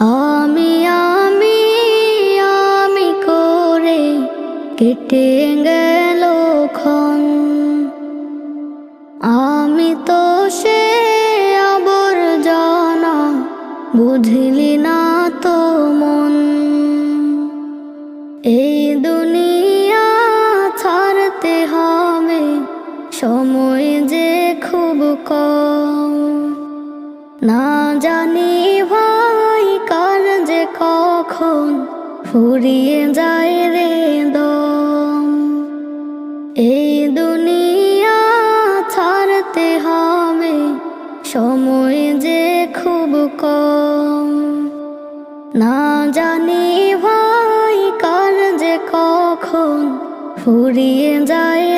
আমি আমি আমি করে কেটে গেল ক্ষণ। আমি তো সে আবর্জনা, বুঝলি না তো মন। এই দুনিয়া ছাড়তে হবে, সময় যে খুব কম। না জানি ভাই কার যে কখন ফুরিয়ে যায় রে দম। এই দুনিয়া ছাড়তে হবে, সময় যে খুব কম। না জানি ভাই কার যে কখন ফুরিয়ে যায়